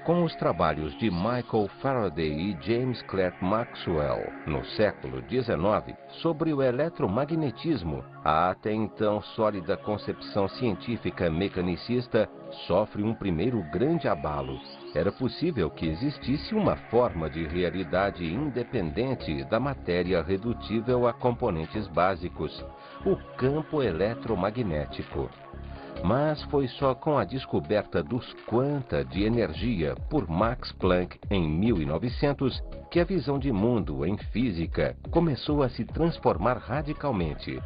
Com os trabalhos de Michael Faraday e James Clerk Maxwell, no século XIX, sobre o eletromagnetismo, a até então sólida concepção científica mecanicista sofre um primeiro grande abalo. Era possível que existisse uma forma de realidade independente da matéria redutível a componentes básicos, o campo eletromagnético. Mas foi só com a descoberta dos quanta de energia por Max Planck em 1900 que a visão de mundo em física começou a se transformar radicalmente.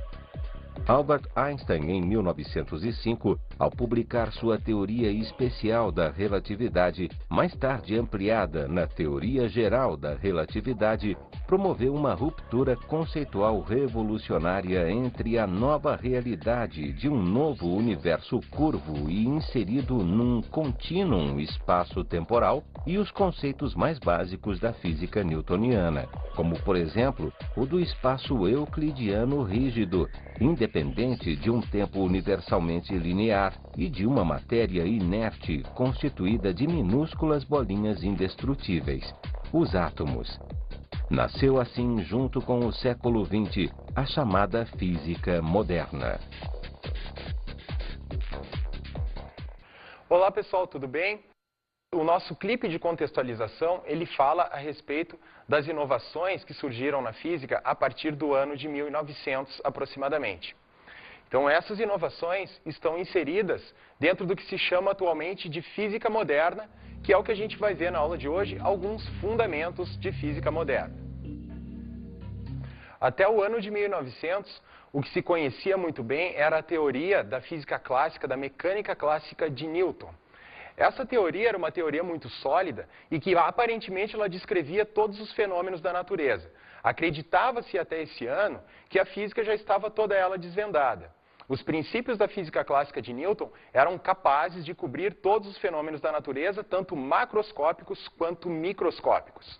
Albert Einstein, em 1905, ao publicar sua teoria especial da relatividade, mais tarde ampliada na teoria geral da relatividade, promoveu uma ruptura conceitual revolucionária entre a nova realidade de um novo universo curvo e inserido num contínuo espaço-temporal e os conceitos mais básicos da física newtoniana, como, por exemplo, o do espaço euclidiano rígido, independente de um tempo universalmente linear e de uma matéria inerte constituída de minúsculas bolinhas indestrutíveis, os átomos. Nasceu assim, junto com o século XX, a chamada física moderna. Olá pessoal, tudo bem? O nosso clipe de contextualização, ele fala a respeito das inovações que surgiram na física a partir do ano de 1900 aproximadamente. Então essas inovações estão inseridas dentro do que se chama atualmente de física moderna, que é o que a gente vai ver na aula de hoje, alguns fundamentos de física moderna. Até o ano de 1900, o que se conhecia muito bem era a teoria da física clássica, da mecânica clássica de Newton. Essa teoria era uma teoria muito sólida e que aparentemente ela descrevia todos os fenômenos da natureza. Acreditava-se até esse ano que a física já estava toda ela desvendada. Os princípios da física clássica de Newton eram capazes de cobrir todos os fenômenos da natureza, tanto macroscópicos quanto microscópicos.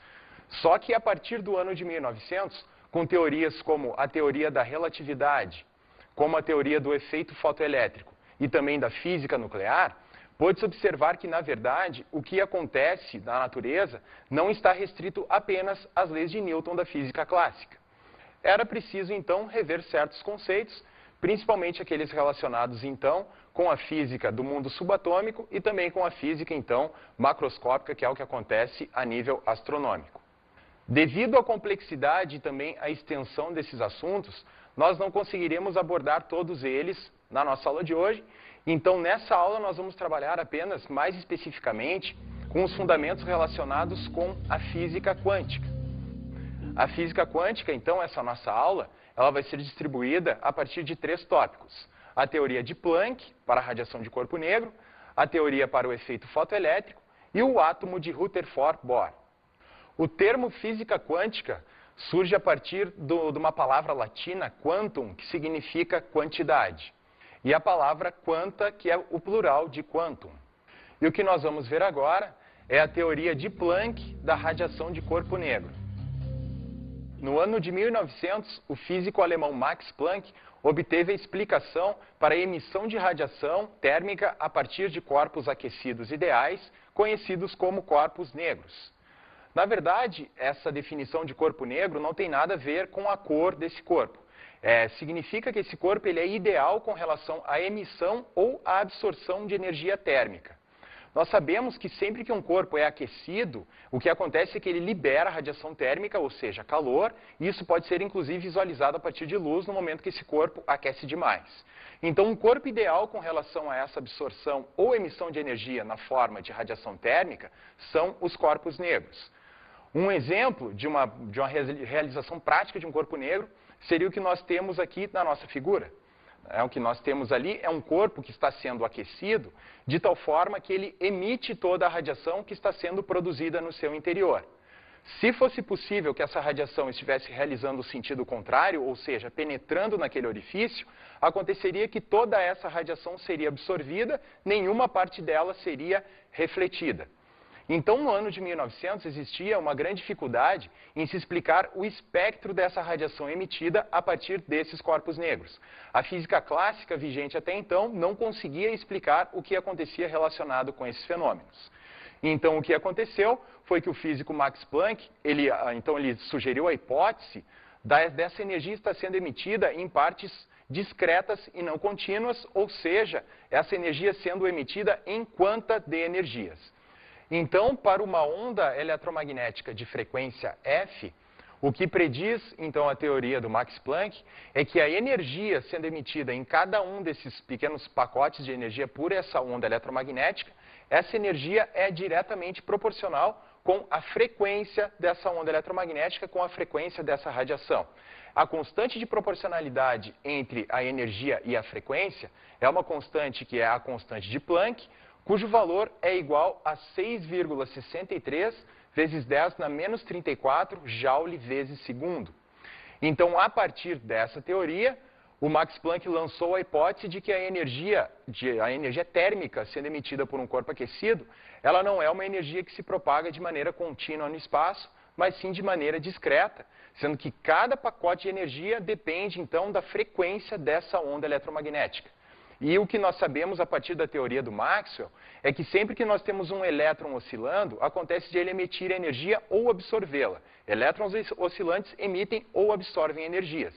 Só que a partir do ano de 1900, com teorias como a teoria da relatividade, como a teoria do efeito fotoelétrico e também da física nuclear, pôde-se observar que, na verdade, o que acontece na natureza não está restrito apenas às leis de Newton da física clássica. Era preciso, então, rever certos conceitos, principalmente aqueles relacionados, então, com a física do mundo subatômico e também com a física, então, macroscópica, que é o que acontece a nível astronômico. Devido à complexidade e também à extensão desses assuntos, nós não conseguiremos abordar todos eles na nossa aula de hoje. Então, nessa aula, nós vamos trabalhar apenas, mais especificamente, com os fundamentos relacionados com a física quântica. A física quântica, então, essa nossa aula, ela vai ser distribuída a partir de 3 tópicos. A teoria de Planck, para a radiação de corpo negro, a teoria para o efeito fotoelétrico e o átomo de Rutherford-Bohr. O termo física quântica surge a partir de uma palavra latina, quantum, que significa quantidade. E a palavra quanta, que é o plural de quantum. E o que nós vamos ver agora é a teoria de Planck da radiação de corpo negro. No ano de 1900, o físico alemão Max Planck obteve a explicação para a emissão de radiação térmica a partir de corpos aquecidos ideais, conhecidos como corpos negros. Na verdade, essa definição de corpo negro não tem nada a ver com a cor desse corpo. Significa que esse corpo ele é ideal com relação à emissão ou à absorção de energia térmica. Nós sabemos que sempre que um corpo é aquecido, o que acontece é que ele libera radiação térmica, ou seja, calor, e isso pode ser inclusive visualizado a partir de luz no momento que esse corpo aquece demais. Então, um corpo ideal com relação a essa absorção ou emissão de energia na forma de radiação térmica são os corpos negros. Um exemplo de uma realização prática de um corpo negro seria o que nós temos aqui na nossa figura. O que nós temos ali é um corpo que está sendo aquecido de tal forma que ele emite toda a radiação que está sendo produzida no seu interior. Se fosse possível que essa radiação estivesse realizando o sentido contrário, ou seja, penetrando naquele orifício, aconteceria que toda essa radiação seria absorvida, nenhuma parte dela seria refletida. Então, no ano de 1900, existia uma grande dificuldade em se explicar o espectro dessa radiação emitida a partir desses corpos negros. A física clássica vigente até então não conseguia explicar o que acontecia relacionado com esses fenômenos. Então, o que aconteceu foi que o físico Max Planck, ele sugeriu a hipótese dessa energia estar sendo emitida em partes discretas e não contínuas, ou seja, essa energia sendo emitida em quanta de energias. Então, para uma onda eletromagnética de frequência F, o que prediz, então, a teoria do Max Planck é que a energia sendo emitida em cada um desses pequenos pacotes de energia por essa onda eletromagnética, essa energia é diretamente proporcional com a frequência dessa onda eletromagnética, com a frequência dessa radiação. A constante de proporcionalidade entre a energia e a frequência é uma constante que é a constante de Planck, cujo valor é igual a 6,63 vezes 10 na menos 34 Joule vezes segundo. Então, a partir dessa teoria, o Max Planck lançou a hipótese de que a energia térmica sendo emitida por um corpo aquecido, ela não é uma energia que se propaga de maneira contínua no espaço, mas sim de maneira discreta, sendo que cada pacote de energia depende, então, da frequência dessa onda eletromagnética. E o que nós sabemos a partir da teoria do Maxwell é que sempre que nós temos um elétron oscilando, acontece de ele emitir energia ou absorvê-la. Elétrons oscilantes emitem ou absorvem energias.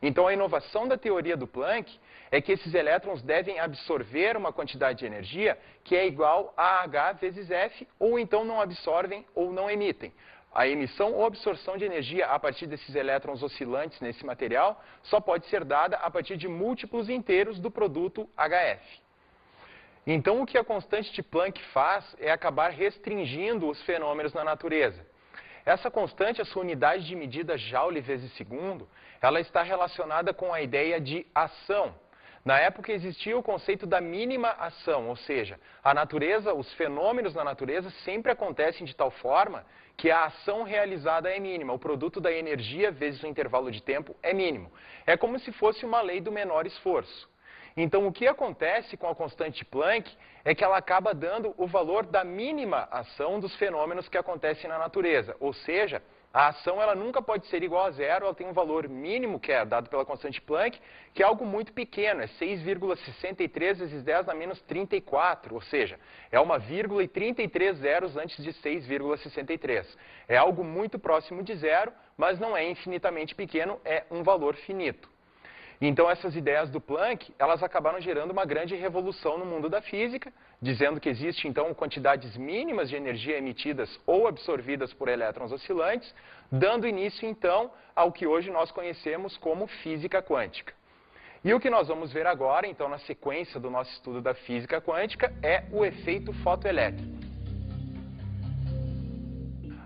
Então, a inovação da teoria do Planck é que esses elétrons devem absorver uma quantidade de energia que é igual a H vezes F, ou então não absorvem ou não emitem. A emissão ou absorção de energia a partir desses elétrons oscilantes nesse material só pode ser dada a partir de múltiplos inteiros do produto HF. Então, o que a constante de Planck faz é acabar restringindo os fenômenos na natureza. Essa constante, a sua unidade de medida Joule vezes segundo, ela está relacionada com a ideia de ação. Na época existia o conceito da mínima ação, ou seja, a natureza, os fenômenos na natureza sempre acontecem de tal forma que a ação realizada é mínima, o produto da energia vezes o intervalo de tempo é mínimo. É como se fosse uma lei do menor esforço. Então, o que acontece com a constante de Planck é que ela acaba dando o valor da mínima ação dos fenômenos que acontecem na natureza. Ou seja, a ação ela nunca pode ser igual a zero, ela tem um valor mínimo que é dado pela constante de Planck, que é algo muito pequeno, é 6,63 vezes 10 na menos 34, ou seja, é uma vírgula e 33 zeros antes de 6,63. É algo muito próximo de zero, mas não é infinitamente pequeno, é um valor finito. Então, essas ideias do Planck, elas acabaram gerando uma grande revolução no mundo da física, dizendo que existe, então, quantidades mínimas de energia emitidas ou absorvidas por elétrons oscilantes, dando início, então, ao que hoje nós conhecemos como física quântica. E o que nós vamos ver agora, então, na sequência do nosso estudo da física quântica, é o efeito fotoelétrico.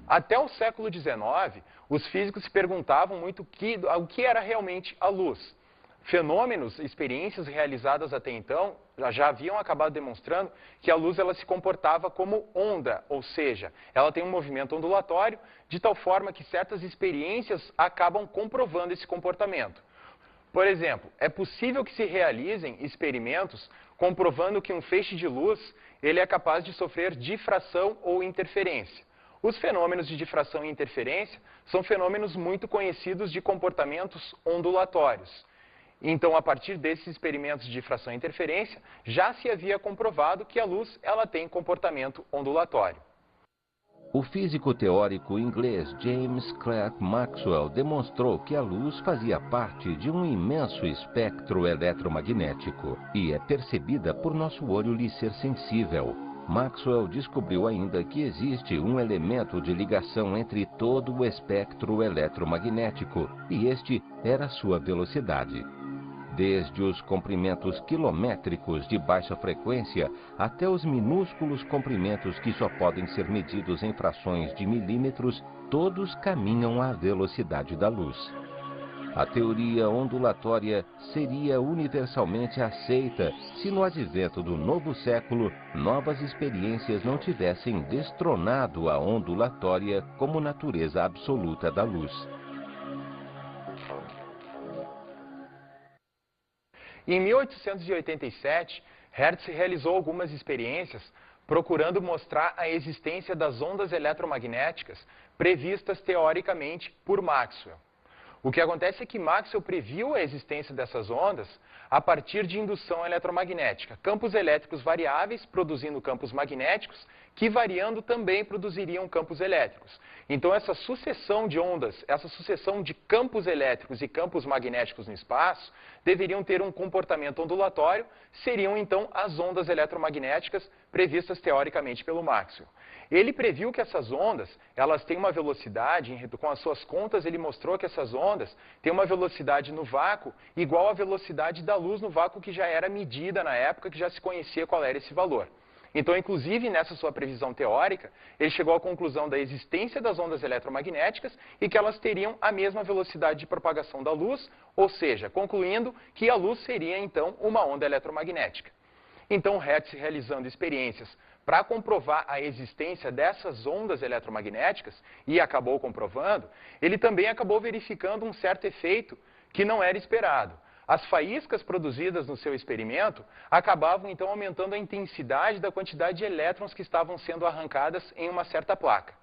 Até o século XIX, os físicos se perguntavam muito o que era realmente a luz. Fenômenos, experiências realizadas até então, já haviam acabado demonstrando que a luz ela se comportava como onda, ou seja, ela tem um movimento ondulatório, de tal forma que certas experiências acabam comprovando esse comportamento. Por exemplo, é possível que se realizem experimentos comprovando que um feixe de luz ele é capaz de sofrer difração ou interferência. Os fenômenos de difração e interferência são fenômenos muito conhecidos de comportamentos ondulatórios. Então, a partir desses experimentos de difração e interferência, já se havia comprovado que a luz ela tem comportamento ondulatório. O físico teórico inglês James Clerk Maxwell demonstrou que a luz fazia parte de um imenso espectro eletromagnético e é percebida por nosso olho lhe ser sensível. Maxwell descobriu ainda que existe um elemento de ligação entre todo o espectro eletromagnético e este era sua velocidade. Desde os comprimentos quilométricos de baixa frequência até os minúsculos comprimentos que só podem ser medidos em frações de milímetros, todos caminham à velocidade da luz. A teoria ondulatória seria universalmente aceita se no advento do novo século, novas experiências não tivessem destronado a ondulatória como natureza absoluta da luz. Em 1887, Hertz realizou algumas experiências procurando mostrar a existência das ondas eletromagnéticas previstas teoricamente por Maxwell. O que acontece é que Maxwell previu a existência dessas ondas a partir de indução eletromagnética, campos elétricos variáveis produzindo campos magnéticos que variando também produziriam campos elétricos. Então essa sucessão de ondas, essa sucessão de campos elétricos e campos magnéticos no espaço, deveriam ter um comportamento ondulatório, seriam então as ondas eletromagnéticas previstas teoricamente pelo Maxwell. Ele previu que essas ondas, elas têm uma velocidade, com as suas contas ele mostrou que essas ondas têm uma velocidade no vácuo igual à velocidade da luz no vácuo que já era medida na época, que já se conhecia qual era esse valor. Então, inclusive, nessa sua previsão teórica, ele chegou à conclusão da existência das ondas eletromagnéticas e que elas teriam a mesma velocidade de propagação da luz, ou seja, concluindo que a luz seria, então, uma onda eletromagnética. Então, Hertz, realizando experiências para comprovar a existência dessas ondas eletromagnéticas, e acabou comprovando, ele também acabou verificando um certo efeito que não era esperado. As faíscas produzidas no seu experimento acabavam, então, aumentando a intensidade da quantidade de elétrons que estavam sendo arrancadas em uma certa placa.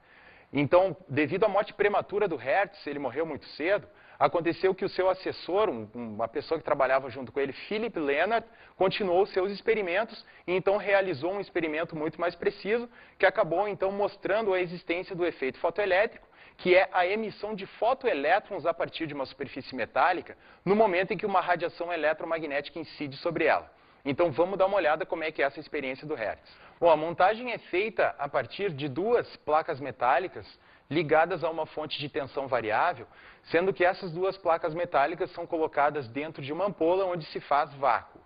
Então, devido à morte prematura do Hertz, ele morreu muito cedo, aconteceu que o seu assessor, uma pessoa que trabalhava junto com ele, Philip Lenard, continuou seus experimentos e então realizou um experimento muito mais preciso, que acabou então mostrando a existência do efeito fotoelétrico, que é a emissão de fotoelétrons a partir de uma superfície metálica, no momento em que uma radiação eletromagnética incide sobre ela. Então vamos dar uma olhada como é que é essa experiência do Hertz. Bom, a montagem é feita a partir de duas placas metálicas ligadas a uma fonte de tensão variável, sendo que essas duas placas metálicas são colocadas dentro de uma ampola onde se faz vácuo.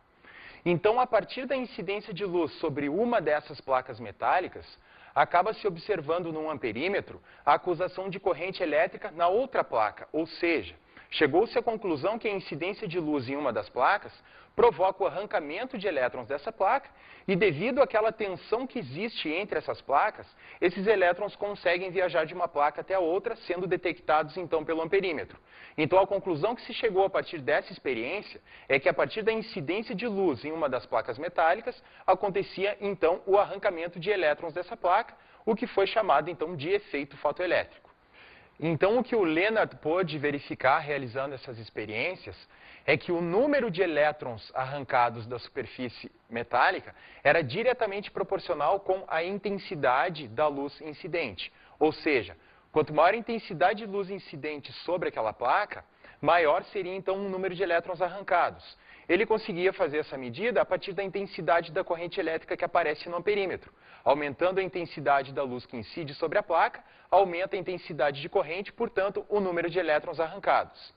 Então, a partir da incidência de luz sobre uma dessas placas metálicas, acaba-se observando num amperímetro a acusação de corrente elétrica na outra placa, ou seja, chegou-se à conclusão que a incidência de luz em uma das placas provoca o arrancamento de elétrons dessa placa e, devido àquela tensão que existe entre essas placas, esses elétrons conseguem viajar de uma placa até a outra, sendo detectados então pelo amperímetro. Então a conclusão que se chegou a partir dessa experiência é que a partir da incidência de luz em uma das placas metálicas, acontecia então o arrancamento de elétrons dessa placa, o que foi chamado então de efeito fotoelétrico. Então, o que o Lenard pôde verificar realizando essas experiências é que o número de elétrons arrancados da superfície metálica era diretamente proporcional com a intensidade da luz incidente. Ou seja, quanto maior a intensidade de luz incidente sobre aquela placa, maior seria então o número de elétrons arrancados. Ele conseguia fazer essa medida a partir da intensidade da corrente elétrica que aparece no amperímetro. Aumentando a intensidade da luz que incide sobre a placa, aumenta a intensidade de corrente, portanto, o número de elétrons arrancados.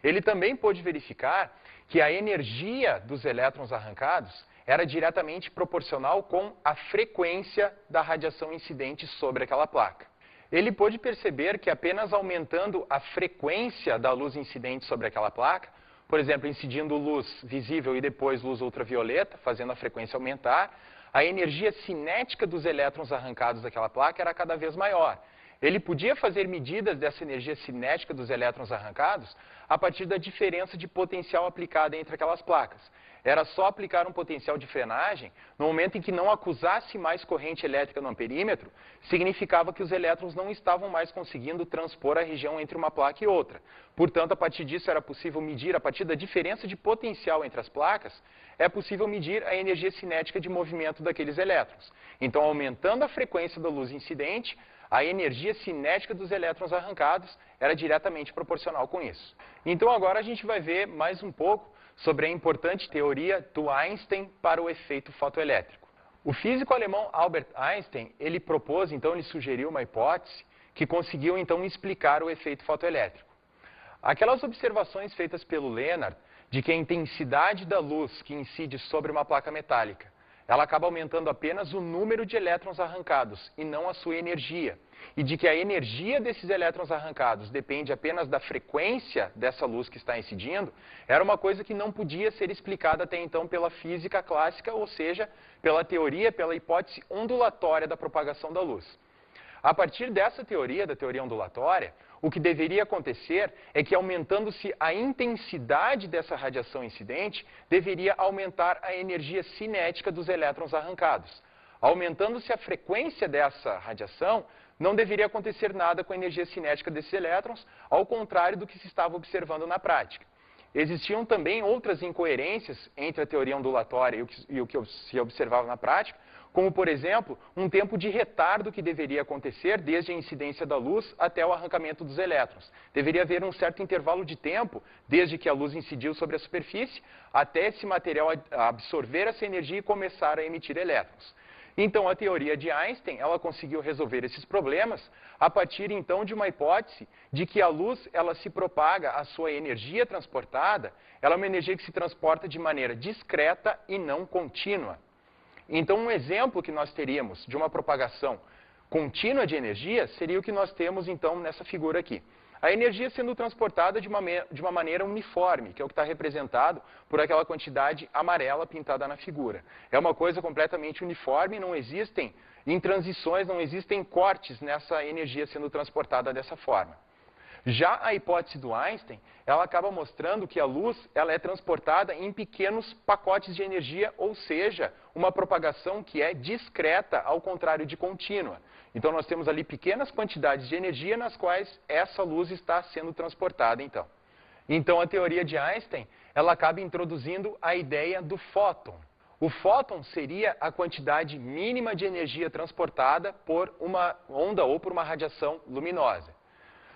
Ele também pôde verificar que a energia dos elétrons arrancados era diretamente proporcional com a frequência da radiação incidente sobre aquela placa. Ele pôde perceber que apenas aumentando a frequência da luz incidente sobre aquela placa, por exemplo, incidindo luz visível e depois luz ultravioleta, fazendo a frequência aumentar, a energia cinética dos elétrons arrancados daquela placa era cada vez maior. Ele podia fazer medidas dessa energia cinética dos elétrons arrancados a partir da diferença de potencial aplicada entre aquelas placas. Era só aplicar um potencial de frenagem, no momento em que não acusasse mais corrente elétrica no amperímetro, significava que os elétrons não estavam mais conseguindo transpor a região entre uma placa e outra. Portanto, a partir disso era possível medir, a partir da diferença de potencial entre as placas, é possível medir a energia cinética de movimento daqueles elétrons. Então, aumentando a frequência da luz incidente, a energia cinética dos elétrons arrancados era diretamente proporcional com isso. Então, agora a gente vai ver mais um pouco sobre a importante teoria do Einstein para o efeito fotoelétrico. O físico alemão Albert Einstein, ele propôs, então, ele sugeriu uma hipótese que conseguiu, então, explicar o efeito fotoelétrico. Aquelas observações feitas pelo Lenard de que a intensidade da luz que incide sobre uma placa metálica, ela acaba aumentando apenas o número de elétrons arrancados e não a sua energia. E de que a energia desses elétrons arrancados depende apenas da frequência dessa luz que está incidindo, era uma coisa que não podia ser explicada até então pela física clássica, ou seja, pela teoria, pela hipótese ondulatória da propagação da luz. A partir dessa teoria, da teoria ondulatória, o que deveria acontecer é que, aumentando-se a intensidade dessa radiação incidente, deveria aumentar a energia cinética dos elétrons arrancados. Aumentando-se a frequência dessa radiação, não deveria acontecer nada com a energia cinética desses elétrons, ao contrário do que se estava observando na prática. Existiam também outras incoerências entre a teoria ondulatória e o que se observava na prática, como, por exemplo, um tempo de retardo que deveria acontecer desde a incidência da luz até o arrancamento dos elétrons. Deveria haver um certo intervalo de tempo, desde que a luz incidiu sobre a superfície, até esse material absorver essa energia e começar a emitir elétrons. Então, a teoria de Einstein, ela conseguiu resolver esses problemas a partir, então, de uma hipótese de que a luz, ela se propaga, a sua energia transportada, ela é uma energia que se transporta de maneira discreta e não contínua. Então, um exemplo que nós teríamos de uma propagação contínua de energia seria o que nós temos, então, nessa figura aqui. A energia sendo transportada de uma maneira uniforme, que é o que está representado por aquela quantidade amarela pintada na figura. É uma coisa completamente uniforme, não existem intransições, não existem cortes nessa energia sendo transportada dessa forma. Já a hipótese do Einstein, ela acaba mostrando que a luz ela é transportada em pequenos pacotes de energia, ou seja, uma propagação que é discreta, ao contrário de contínua. Então, nós temos ali pequenas quantidades de energia nas quais essa luz está sendo transportada, então. Então, a teoria de Einstein, ela acaba introduzindo a ideia do fóton. O fóton seria a quantidade mínima de energia transportada por uma onda ou por uma radiação luminosa.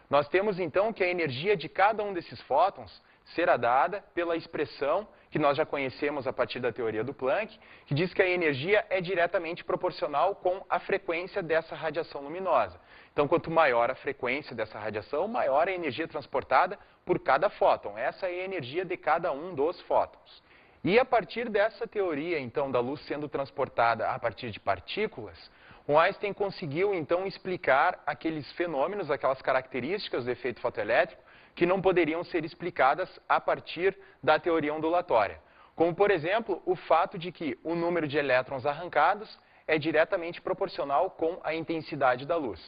Nós temos, então, que a energia de cada um desses fótons será dada pela expressão que nós já conhecemos a partir da teoria do Planck, que diz que a energia é diretamente proporcional com a frequência dessa radiação luminosa. Então, quanto maior a frequência dessa radiação, maior a energia transportada por cada fóton. Essa é a energia de cada um dos fótons. E a partir dessa teoria, então, da luz sendo transportada a partir de partículas, o Einstein conseguiu, então, explicar aqueles fenômenos, aquelas características do efeito fotoelétrico que não poderiam ser explicadas a partir da teoria ondulatória. Como, por exemplo, o fato de que o número de elétrons arrancados é diretamente proporcional com a intensidade da luz.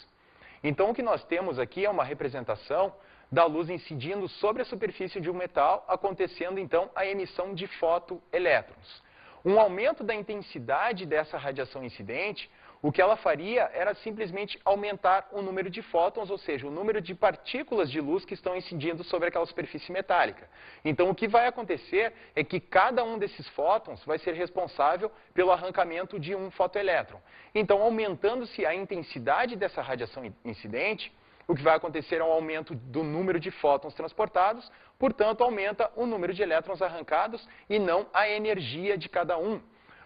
Então, o que nós temos aqui é uma representação da luz incidindo sobre a superfície de um metal, acontecendo, então, a emissão de fotoelétrons. Um aumento da intensidade dessa radiação incidente, o que ela faria era simplesmente aumentar o número de fótons, ou seja, o número de partículas de luz que estão incidindo sobre aquela superfície metálica. Então, o que vai acontecer é que cada um desses fótons vai ser responsável pelo arrancamento de um fotoelétron. Então, aumentando-se a intensidade dessa radiação incidente, o que vai acontecer é um aumento do número de fótons transportados, portanto, aumenta o número de elétrons arrancados e não a energia de cada um.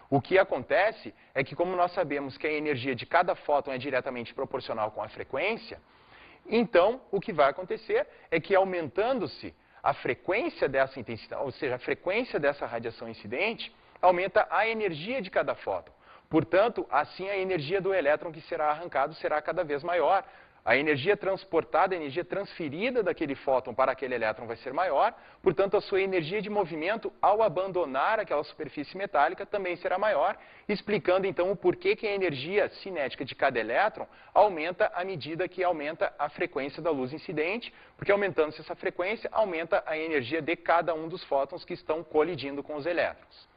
O que acontece é que, como nós sabemos que a energia de cada fóton é diretamente proporcional com a frequência, então, o que vai acontecer é que, aumentando-se a frequência dessa intensidade, ou seja, a frequência dessa radiação incidente, aumenta a energia de cada fóton. Portanto, assim, a energia do elétron que será arrancado será cada vez maior. A energia transportada, a energia transferida daquele fóton para aquele elétron vai ser maior, portanto, a sua energia de movimento ao abandonar aquela superfície metálica também será maior, explicando então o porquê que a energia cinética de cada elétron aumenta à medida que aumenta a frequência da luz incidente, porque aumentando-se essa frequência, aumenta a energia de cada um dos fótons que estão colidindo com os elétrons.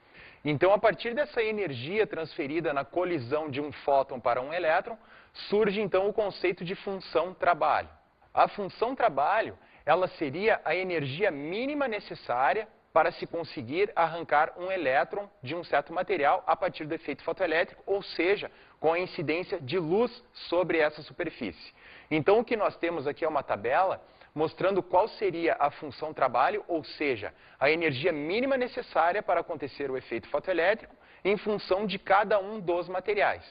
Então, a partir dessa energia transferida na colisão de um fóton para um elétron, surge então o conceito de função trabalho. A função trabalho, ela seria a energia mínima necessária para se conseguir arrancar um elétron de um certo material a partir do efeito fotoelétrico, ou seja, com a incidência de luz sobre essa superfície. Então, o que nós temos aqui é uma tabela mostrando qual seria a função trabalho, ou seja, a energia mínima necessária para acontecer o efeito fotoelétrico em função de cada um dos materiais.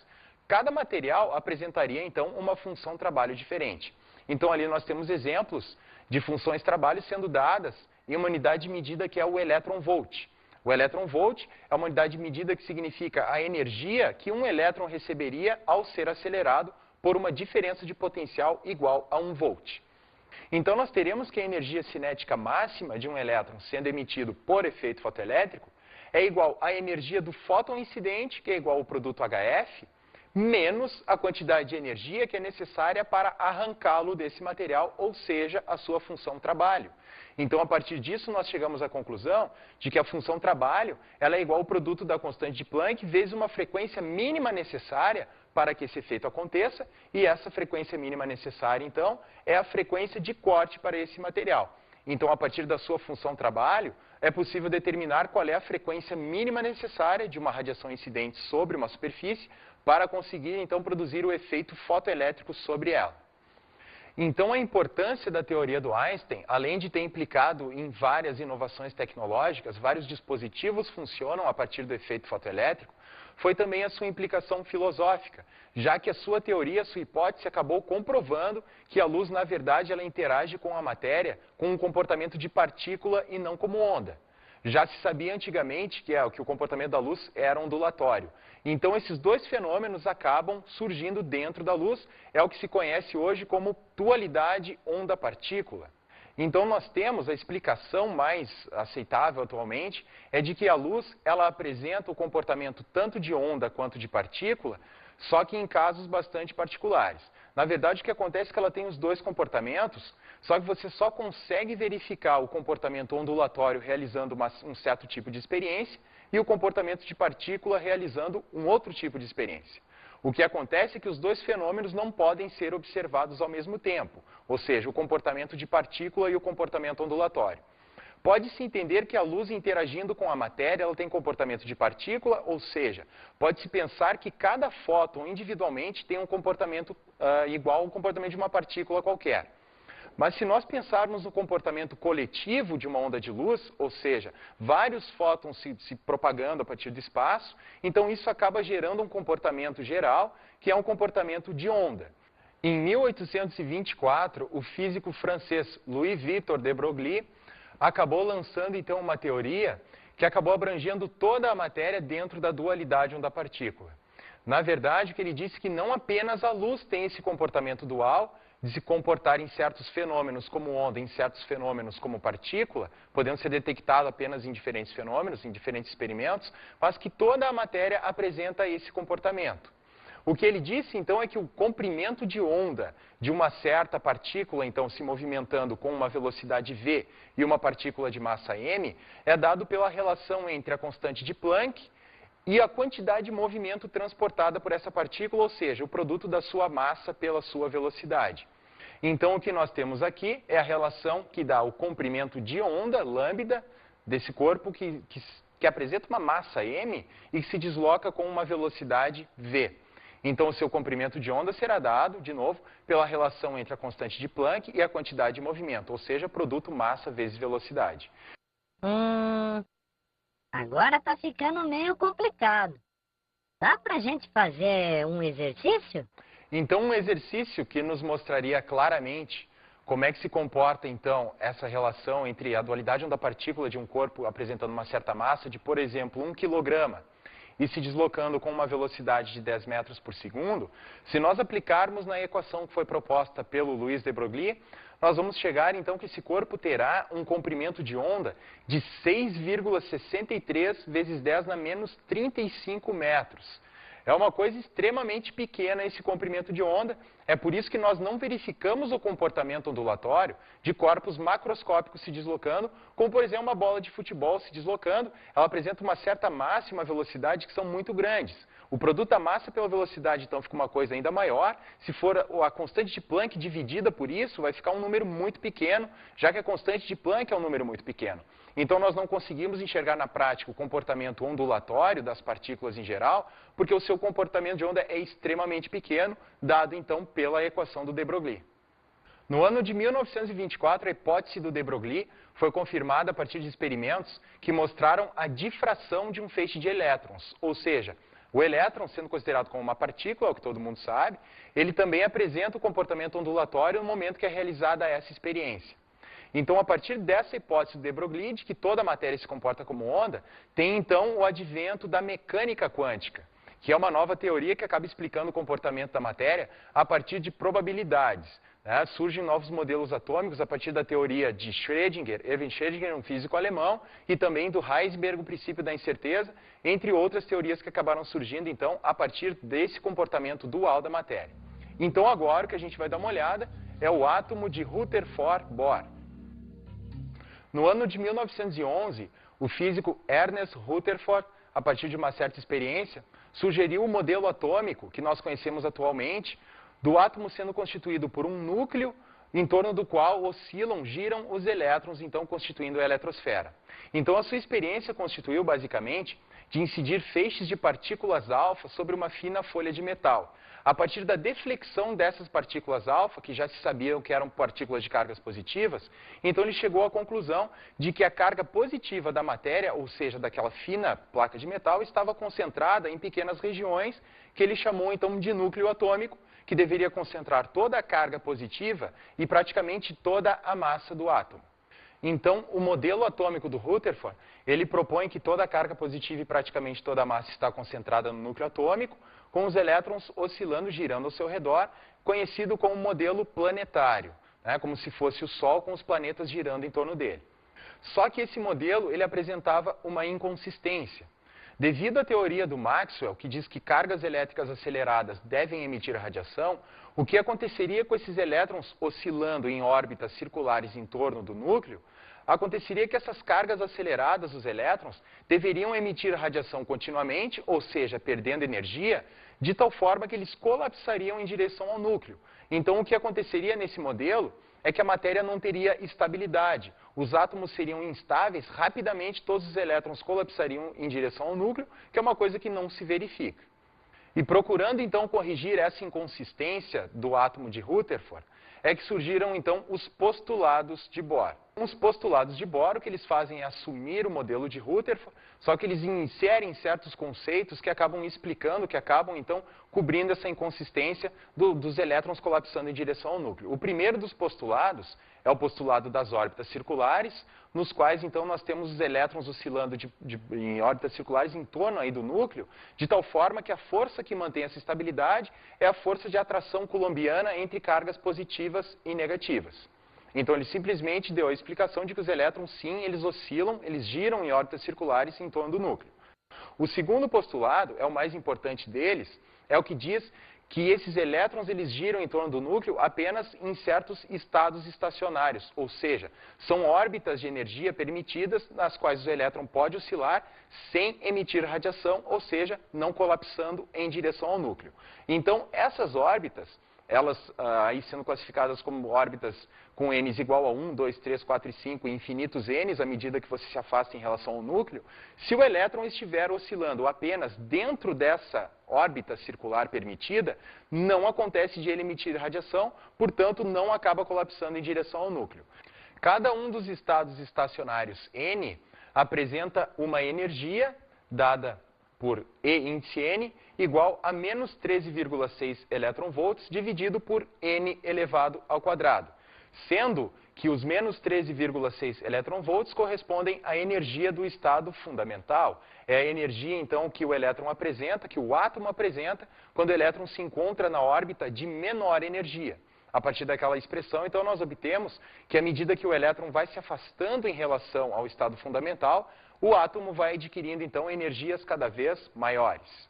Cada material apresentaria, então, uma função trabalho diferente. Então, ali nós temos exemplos de funções trabalho sendo dadas em uma unidade de medida que é o elétron-volt. O elétron-volt é uma unidade de medida que significa a energia que um elétron receberia ao ser acelerado por uma diferença de potencial igual a 1 volt. Então, nós teremos que a energia cinética máxima de um elétron sendo emitido por efeito fotoelétrico é igual à energia do fóton incidente, que é igual ao produto HF, menos a quantidade de energia que é necessária para arrancá-lo desse material, ou seja, a sua função trabalho. Então, a partir disso, nós chegamos à conclusão de que a função trabalho ela é igual ao produto da constante de Planck vezes uma frequência mínima necessária para que esse efeito aconteça, e essa frequência mínima necessária, então, é a frequência de corte para esse material. Então, a partir da sua função trabalho, é possível determinar qual é a frequência mínima necessária de uma radiação incidente sobre uma superfície para conseguir, então, produzir o efeito fotoelétrico sobre ela. Então, a importância da teoria do Einstein, além de ter implicado em várias inovações tecnológicas, vários dispositivos funcionam a partir do efeito fotoelétrico, foi também a sua implicação filosófica, já que a sua teoria, a sua hipótese, acabou comprovando que a luz, na verdade, ela interage com a matéria com um comportamento de partícula e não como onda. Já se sabia antigamente que o comportamento da luz era ondulatório. Então, esses dois fenômenos acabam surgindo dentro da luz, é o que se conhece hoje como dualidade onda-partícula. Então, nós temos a explicação mais aceitável atualmente, é de que a luz ela apresenta o comportamento tanto de onda quanto de partícula, só que em casos bastante particulares. Na verdade, o que acontece é que ela tem os dois comportamentos, só que você só consegue verificar o comportamento ondulatório realizando um certo tipo de experiência e o comportamento de partícula realizando um outro tipo de experiência. O que acontece é que os dois fenômenos não podem ser observados ao mesmo tempo, ou seja, o comportamento de partícula e o comportamento ondulatório. Pode-se entender que a luz interagindo com a matéria, ela tem comportamento de partícula, ou seja, pode-se pensar que cada fóton individualmente tem um comportamento igual ao comportamento de uma partícula qualquer. Mas se nós pensarmos no comportamento coletivo de uma onda de luz, ou seja, vários fótons se propagando a partir do espaço, então isso acaba gerando um comportamento geral, que é um comportamento de onda. Em 1824, o físico francês Louis-Victor de Broglie acabou lançando então uma teoria que acabou abrangendo toda a matéria dentro da dualidade onda-partícula. Na verdade, o que ele disse é que não apenas a luz tem esse comportamento dual, de se comportar em certos fenômenos como onda, em certos fenômenos como partícula, podendo ser detectado apenas em diferentes fenômenos, em diferentes experimentos, mas que toda a matéria apresenta esse comportamento. O que ele disse, então, é que o comprimento de onda de uma certa partícula, então, se movimentando com uma velocidade v e uma partícula de massa m, é dado pela relação entre a constante de Planck e a quantidade de movimento transportada por essa partícula, ou seja, o produto da sua massa pela sua velocidade. Então, o que nós temos aqui é a relação que dá o comprimento de onda, lambda, desse corpo que apresenta uma massa m e que se desloca com uma velocidade v. Então, o seu comprimento de onda será dado, de novo, pela relação entre a constante de Planck e a quantidade de movimento, ou seja, produto massa vezes velocidade. Agora tá ficando meio complicado. Dá pra gente fazer um exercício? Então, um exercício que nos mostraria claramente como é que se comporta, então, essa relação entre a dualidade onda-partícula de um corpo apresentando uma certa massa de, por exemplo, 1 quilograma e se deslocando com uma velocidade de 10 metros por segundo, se nós aplicarmos na equação que foi proposta pelo Louis de Broglie, nós vamos chegar, então, que esse corpo terá um comprimento de onda de 6,63 vezes 10 na menos 35 metros. É uma coisa extremamente pequena esse comprimento de onda, é por isso que nós não verificamos o comportamento ondulatório de corpos macroscópicos se deslocando, como, por exemplo, uma bola de futebol se deslocando, ela apresenta uma certa massa e uma velocidade que são muito grandes. O produto da massa pela velocidade, então, fica uma coisa ainda maior. Se for a constante de Planck dividida por isso, vai ficar um número muito pequeno, já que a constante de Planck é um número muito pequeno. Então, nós não conseguimos enxergar na prática o comportamento ondulatório das partículas em geral, porque o seu comportamento de onda é extremamente pequeno, dado, então, pela equação do de Broglie. No ano de 1924, a hipótese do de Broglie foi confirmada a partir de experimentos que mostraram a difração de um feixe de elétrons, ou seja, o elétron, sendo considerado como uma partícula, é o que todo mundo sabe, ele também apresenta o comportamento ondulatório no momento que é realizada essa experiência. Então, a partir dessa hipótese do de Broglie, de que toda a matéria se comporta como onda, tem então o advento da mecânica quântica, que é uma nova teoria que acaba explicando o comportamento da matéria a partir de probabilidades. Surgem novos modelos atômicos a partir da teoria de Schrödinger, Erwin Schrödinger, um físico alemão, e também do Heisenberg, o princípio da incerteza, entre outras teorias que acabaram surgindo, então, a partir desse comportamento dual da matéria. Então, agora, o que a gente vai dar uma olhada é o átomo de Rutherford-Bohr. No ano de 1911, o físico Ernest Rutherford, a partir de uma certa experiência, sugeriu o modelo atômico que nós conhecemos atualmente, do átomo sendo constituído por um núcleo em torno do qual oscilam, giram os elétrons, então constituindo a eletrosfera. Então a sua experiência constituiu basicamente de incidir feixes de partículas alfa sobre uma fina folha de metal. A partir da deflexão dessas partículas alfa, que já se sabiam que eram partículas de cargas positivas, então ele chegou à conclusão de que a carga positiva da matéria, ou seja, daquela fina placa de metal, estava concentrada em pequenas regiões, que ele chamou então de núcleo atômico, que deveria concentrar toda a carga positiva e praticamente toda a massa do átomo. Então, o modelo atômico do Rutherford, ele propõe que toda a carga positiva e praticamente toda a massa está concentrada no núcleo atômico, com os elétrons oscilando, girando ao seu redor, conhecido como modelo planetário, né, como se fosse o Sol com os planetas girando em torno dele. Só que esse modelo, ele apresentava uma inconsistência. Devido à teoria do Maxwell, que diz que cargas elétricas aceleradas devem emitir radiação, o que aconteceria com esses elétrons oscilando em órbitas circulares em torno do núcleo? Aconteceria que essas cargas aceleradas dos elétrons deveriam emitir radiação continuamente, ou seja, perdendo energia, de tal forma que eles colapsariam em direção ao núcleo. Então, o que aconteceria nesse modelo é que a matéria não teria estabilidade. Os átomos seriam instáveis, rapidamente todos os elétrons colapsariam em direção ao núcleo, que é uma coisa que não se verifica. E procurando então corrigir essa inconsistência do átomo de Rutherford, é que surgiram então os postulados de Bohr. Os postulados de Bohr, o que eles fazem é assumir o modelo de Rutherford, só que eles inserem certos conceitos que acabam explicando, que acabam então cobrindo essa inconsistência dos elétrons colapsando em direção ao núcleo. O primeiro dos postulados é o postulado das órbitas circulares, nos quais então nós temos os elétrons oscilando em órbitas circulares em torno aí do núcleo, de tal forma que a força que mantém essa estabilidade é a força de atração coulombiana entre cargas positivas e negativas. Então ele simplesmente deu a explicação de que os elétrons, sim, eles oscilam, eles giram em órbitas circulares em torno do núcleo. O segundo postulado, é o mais importante deles, é o que diz que esses elétrons eles giram em torno do núcleo apenas em certos estados estacionários, ou seja, são órbitas de energia permitidas nas quais o elétron pode oscilar sem emitir radiação, ou seja, não colapsando em direção ao núcleo. Então, essas órbitas, elas aí sendo classificadas como órbitas com n's igual a 1, 2, 3, 4 e 5, e infinitos n's à medida que você se afasta em relação ao núcleo, se o elétron estiver oscilando apenas dentro dessa órbita circular permitida, não acontece de ele emitir radiação, portanto não acaba colapsando em direção ao núcleo. Cada um dos estados estacionários n apresenta uma energia dada por E índice n, igual a menos 13,6 elétron-volts dividido por n elevado ao quadrado, sendo que os menos 13,6 elétron-volts correspondem à energia do estado fundamental. É a energia, então, que o elétron apresenta, que o átomo apresenta, quando o elétron se encontra na órbita de menor energia. A partir daquela expressão, então, nós obtemos que à medida que o elétron vai se afastando em relação ao estado fundamental, o átomo vai adquirindo, então, energias cada vez maiores.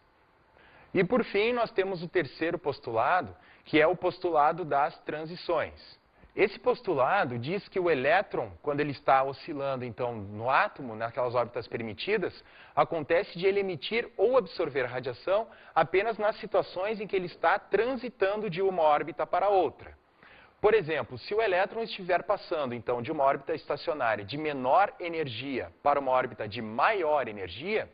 E, por fim, nós temos o terceiro postulado, que é o postulado das transições. Esse postulado diz que o elétron, quando ele está oscilando, então, no átomo, naquelas órbitas permitidas, acontece de ele emitir ou absorver radiação apenas nas situações em que ele está transitando de uma órbita para outra. Por exemplo, se o elétron estiver passando, então, de uma órbita estacionária de menor energia para uma órbita de maior energia,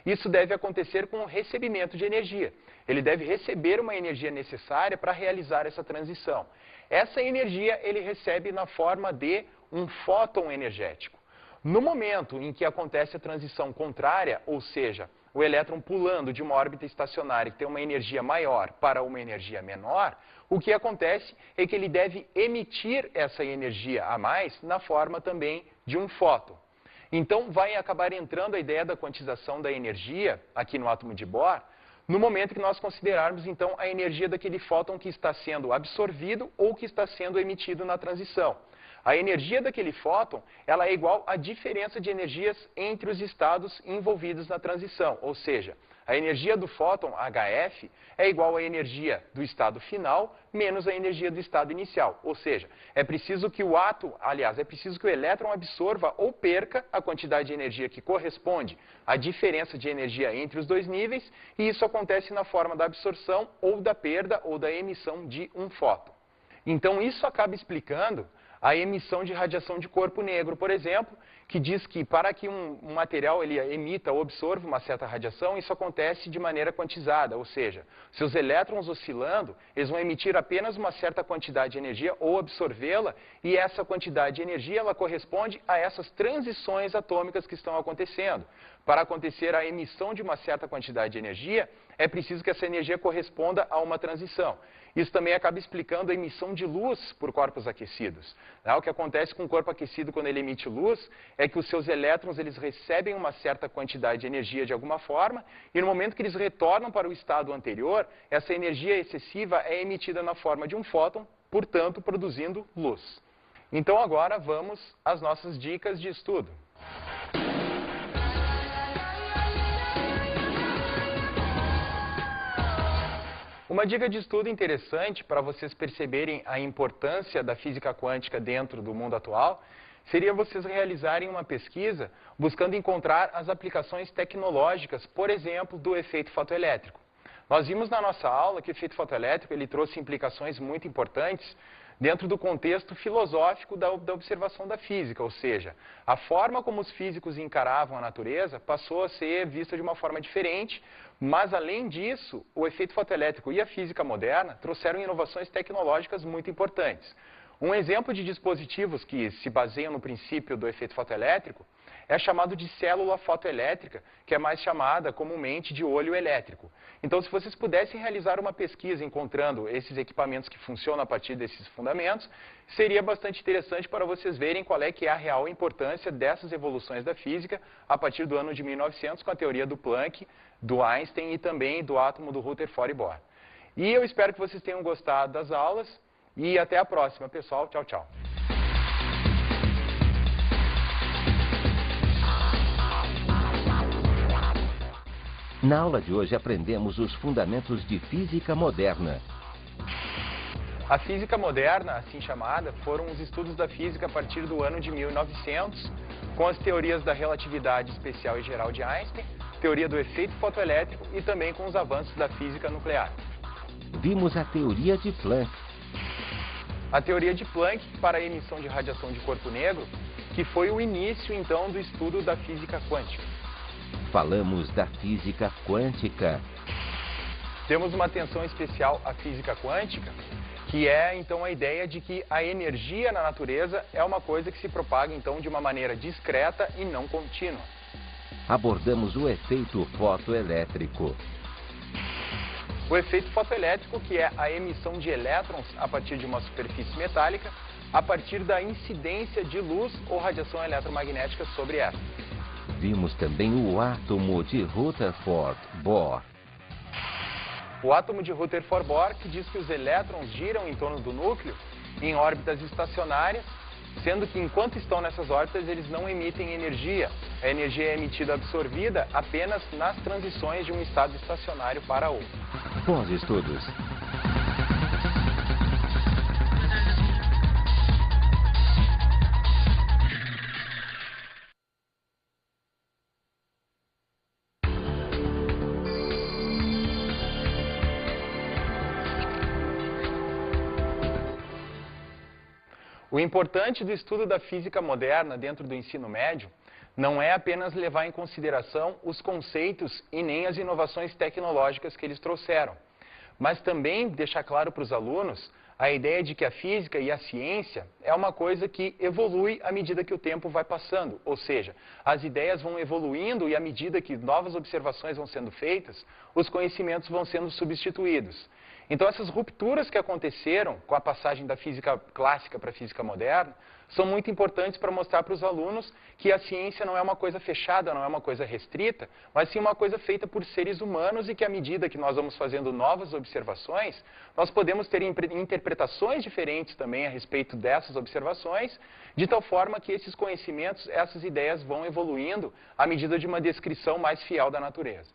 isso deve acontecer com o recebimento de energia. Ele deve receber uma energia necessária para realizar essa transição. Essa energia ele recebe na forma de um fóton energético. No momento em que acontece a transição contrária, ou seja, o elétron pulando de uma órbita estacionária que tem uma energia maior para uma energia menor, o que acontece é que ele deve emitir essa energia a mais na forma também de um fóton. Então, vai acabar entrando a ideia da quantização da energia aqui no átomo de Bohr, no momento que nós considerarmos, então, a energia daquele fóton que está sendo absorvido ou que está sendo emitido na transição. A energia daquele fóton, ela é igual à diferença de energias entre os estados envolvidos na transição, ou seja, a energia do fóton, HF, é igual à energia do estado final menos a energia do estado inicial. Ou seja, é preciso que o átomo, aliás, é preciso que o elétron absorva ou perca a quantidade de energia que corresponde à diferença de energia entre os dois níveis, e isso acontece na forma da absorção ou da perda ou da emissão de um fóton. Então, isso acaba explicando a emissão de radiação de corpo negro, por exemplo, que diz que para que um material ele emita ou absorva uma certa radiação, isso acontece de maneira quantizada, ou seja, seus elétrons oscilando, eles vão emitir apenas uma certa quantidade de energia ou absorvê-la, e essa quantidade de energia ela corresponde a essas transições atômicas que estão acontecendo. Para acontecer a emissão de uma certa quantidade de energia, é preciso que essa energia corresponda a uma transição. Isso também acaba explicando a emissão de luz por corpos aquecidos. O que acontece com o corpo aquecido quando ele emite luz é que os seus elétrons eles recebem uma certa quantidade de energia de alguma forma e no momento que eles retornam para o estado anterior, essa energia excessiva é emitida na forma de um fóton, portanto produzindo luz. Então agora vamos às nossas dicas de estudo. Uma dica de estudo interessante para vocês perceberem a importância da física quântica dentro do mundo atual seria vocês realizarem uma pesquisa buscando encontrar as aplicações tecnológicas, por exemplo, do efeito fotoelétrico. Nós vimos na nossa aula que o efeito fotoelétrico ele trouxe implicações muito importantes dentro do contexto filosófico da observação da física, ou seja, a forma como os físicos encaravam a natureza passou a ser vista de uma forma diferente, mas além disso, o efeito fotoelétrico e a física moderna trouxeram inovações tecnológicas muito importantes. Um exemplo de dispositivos que se baseiam no princípio do efeito fotoelétrico é chamado de célula fotoelétrica, que é mais chamada comumente de olho elétrico. Então, se vocês pudessem realizar uma pesquisa encontrando esses equipamentos que funcionam a partir desses fundamentos, seria bastante interessante para vocês verem qual é que é a real importância dessas evoluções da física a partir do ano de 1900 com a teoria do Planck, do Einstein e também do átomo do Rutherford Bohr. E eu espero que vocês tenham gostado das aulas e até a próxima, pessoal. Tchau, tchau. Na aula de hoje aprendemos os fundamentos de física moderna. A física moderna, assim chamada, foram os estudos da física a partir do ano de 1900, com as teorias da relatividade especial e geral de Einstein, teoria do efeito fotoelétrico e também com os avanços da física nuclear. Vimos a teoria de Planck. A teoria de Planck para a emissão de radiação de corpo negro, que foi o início, então, do estudo da física quântica. Falamos da física quântica. Temos uma atenção especial à física quântica, que é, então, a ideia de que a energia na natureza é uma coisa que se propaga, então, de uma maneira discreta e não contínua. Abordamos o efeito fotoelétrico. O efeito fotoelétrico, que é a emissão de elétrons a partir de uma superfície metálica, a partir da incidência de luz ou radiação eletromagnética sobre ela. Vimos também o átomo de Rutherford Bohr. O átomo de Rutherford Bohr, que diz que os elétrons giram em torno do núcleo em órbitas estacionárias, sendo que enquanto estão nessas órbitas eles não emitem energia. A energia é emitida absorvida apenas nas transições de um estado estacionário para outro. Bons estudos! O importante do estudo da física moderna dentro do ensino médio não é apenas levar em consideração os conceitos e nem as inovações tecnológicas que eles trouxeram, mas também deixar claro para os alunos a ideia de que a física e a ciência é uma coisa que evolui à medida que o tempo vai passando, ou seja, as ideias vão evoluindo e à medida que novas observações vão sendo feitas, os conhecimentos vão sendo substituídos. Então, essas rupturas que aconteceram com a passagem da física clássica para a física moderna são muito importantes para mostrar para os alunos que a ciência não é uma coisa fechada, não é uma coisa restrita, mas sim uma coisa feita por seres humanos e que à medida que nós vamos fazendo novas observações, nós podemos ter interpretações diferentes também a respeito dessas observações, de tal forma que esses conhecimentos, essas ideias vão evoluindo à medida de uma descrição mais fiel da natureza.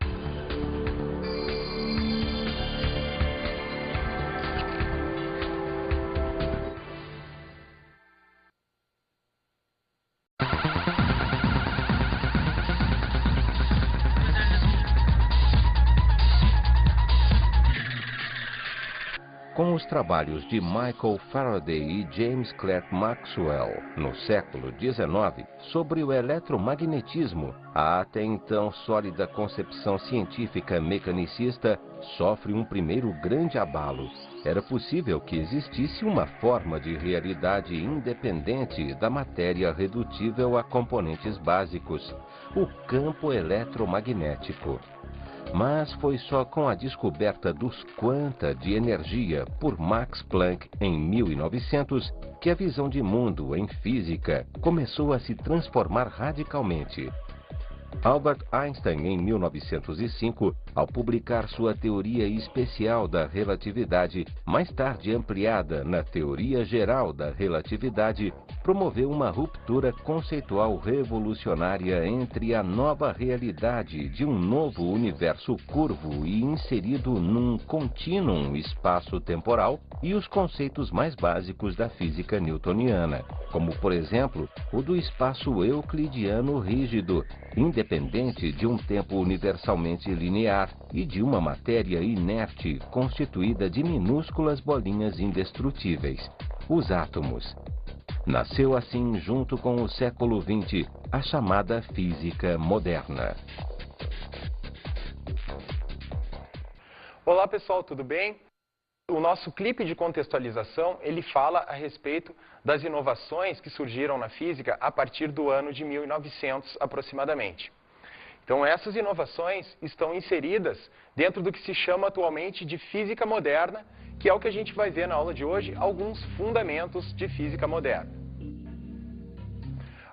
Com o Nos trabalhos de Michael Faraday e James Clerk Maxwell, no século XIX, sobre o eletromagnetismo, a até então sólida concepção científica mecanicista sofre um primeiro grande abalo. Era possível que existisse uma forma de realidade independente da matéria redutível a componentes básicos, o campo eletromagnético. Mas foi só com a descoberta dos quanta de energia por Max Planck em 1900 que a visão de mundo em física começou a se transformar radicalmente. Albert Einstein, em 1905, ao publicar sua teoria especial da relatividade, mais tarde ampliada na teoria geral da relatividade, promoveu uma ruptura conceitual revolucionária entre a nova realidade de um novo universo curvo e inserido num contínuo espaço-temporal e os conceitos mais básicos da física newtoniana, como, por exemplo, o do espaço euclidiano rígido, independente de um tempo universalmente linear e de uma matéria inerte constituída de minúsculas bolinhas indestrutíveis, os átomos. Nasceu assim, junto com o século XX, a chamada física moderna. Olá pessoal, tudo bem? O nosso clipe de contextualização, ele fala a respeito das inovações que surgiram na física a partir do ano de 1900 aproximadamente. Então essas inovações estão inseridas dentro do que se chama atualmente de física moderna, que é o que a gente vai ver na aula de hoje, alguns fundamentos de física moderna.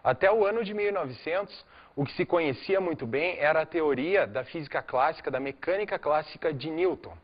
Até o ano de 1900, o que se conhecia muito bem era a teoria da física clássica, da mecânica clássica de Newton.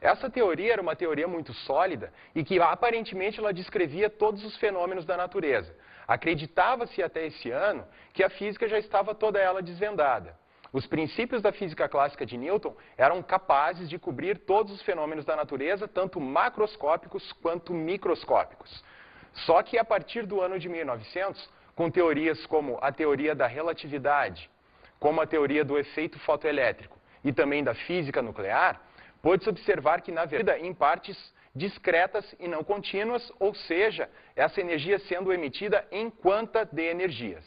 Essa teoria era uma teoria muito sólida e que aparentemente ela descrevia todos os fenômenos da natureza. Acreditava-se até esse ano que a física já estava toda ela desvendada. Os princípios da física clássica de Newton eram capazes de cobrir todos os fenômenos da natureza, tanto macroscópicos quanto microscópicos. Só que a partir do ano de 1900, com teorias como a teoria da relatividade, como a teoria do efeito fotoelétrico e também da física nuclear, pôde-se observar que, na verdade, em partes discretas e não contínuas, ou seja, essa energia sendo emitida em quanta de energias.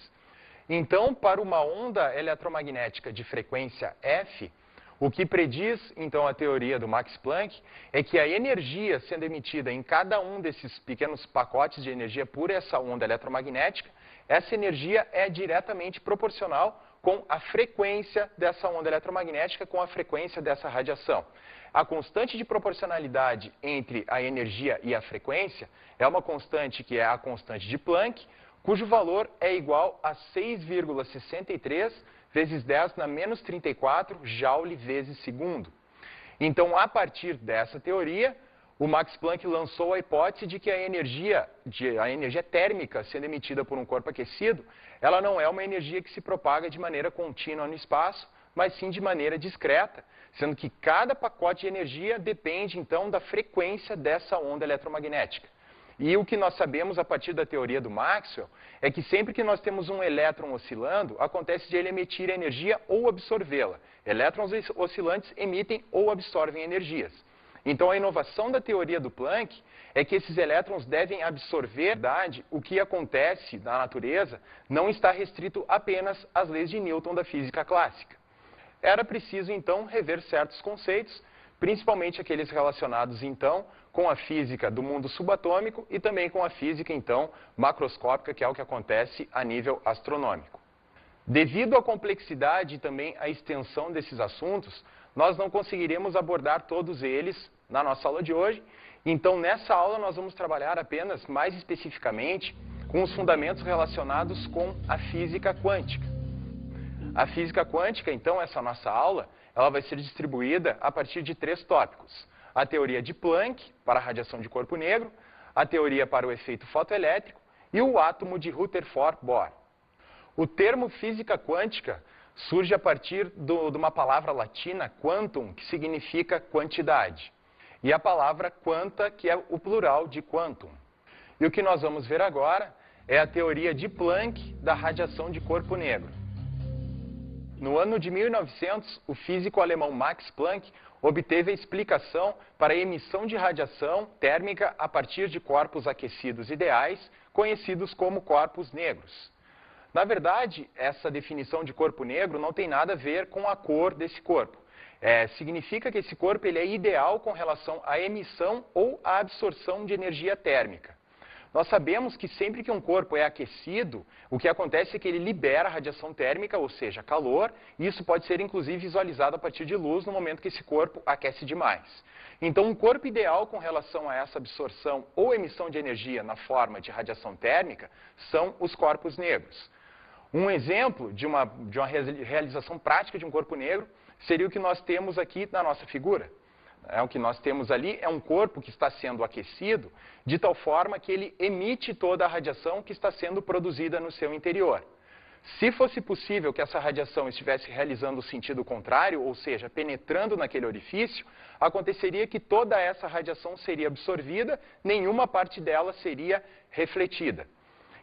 Então, para uma onda eletromagnética de frequência F, o que prediz, então, a teoria do Max Planck é que a energia sendo emitida em cada um desses pequenos pacotes de energia por essa onda eletromagnética, essa energia é diretamente proporcional com a frequência dessa onda eletromagnética, com a frequência dessa radiação. A constante de proporcionalidade entre a energia e a frequência é uma constante que é a constante de Planck, cujo valor é igual a 6,63 vezes 10 na menos 34 joule vezes segundo. Então, a partir dessa teoria, o Max Planck lançou a hipótese de que a energia térmica sendo emitida por um corpo aquecido, ela não é uma energia que se propaga de maneira contínua no espaço, mas sim de maneira discreta, sendo que cada pacote de energia depende, então, da frequência dessa onda eletromagnética. E o que nós sabemos a partir da teoria do Maxwell é que sempre que nós temos um elétron oscilando, acontece de ele emitir energia ou absorvê-la. Elétrons oscilantes emitem ou absorvem energias. Então, a inovação da teoria do Planck é que esses elétrons devem absorver. Na verdade, o que acontece na natureza não está restrito apenas às leis de Newton da física clássica. Era preciso, então, rever certos conceitos, principalmente aqueles relacionados, então, com a física do mundo subatômico e também com a física, então, macroscópica, que é o que acontece a nível astronômico. Devido à complexidade e também à extensão desses assuntos, nós não conseguiremos abordar todos eles na nossa aula de hoje. Então, nessa aula, nós vamos trabalhar apenas, mais especificamente, com os fundamentos relacionados com a física quântica. A física quântica, então, essa nossa aula, ela vai ser distribuída a partir de 3 tópicos. A teoria de Planck, para a radiação de corpo negro, a teoria para o efeito fotoelétrico e o átomo de Rutherford-Bohr. O termo física quântica surge a partir de uma palavra latina, quantum, que significa quantidade, e a palavra quanta, que é o plural de quantum. E o que nós vamos ver agora é a teoria de Planck da radiação de corpo negro. No ano de 1900, o físico alemão Max Planck obteve a explicação para a emissão de radiação térmica a partir de corpos aquecidos ideais, conhecidos como corpos negros. Na verdade, essa definição de corpo negro não tem nada a ver com a cor desse corpo. Significa que esse corpo ele é ideal com relação à emissão ou à absorção de energia térmica. Nós sabemos que sempre que um corpo é aquecido, o que acontece é que ele libera radiação térmica, ou seja, calor, e isso pode ser inclusive visualizado a partir de luz no momento que esse corpo aquece demais. Então, um corpo ideal com relação a essa absorção ou emissão de energia na forma de radiação térmica são os corpos negros. Um exemplo de uma realização prática de um corpo negro seria o que nós temos aqui na nossa figura. O que nós temos ali é um corpo que está sendo aquecido de tal forma que ele emite toda a radiação que está sendo produzida no seu interior. Se fosse possível que essa radiação estivesse realizando o sentido contrário, ou seja, penetrando naquele orifício, aconteceria que toda essa radiação seria absorvida, nenhuma parte dela seria refletida.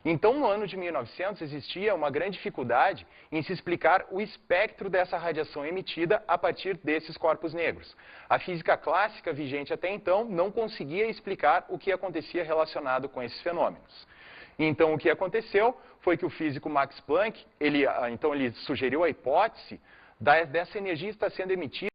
Então, no ano de 1900, existia uma grande dificuldade em se explicar o espectro dessa radiação emitida a partir desses corpos negros. A física clássica vigente até então não conseguia explicar o que acontecia relacionado com esses fenômenos. Então, o que aconteceu foi que o físico Max Planck, ele sugeriu a hipótese dessa energia estar sendo emitida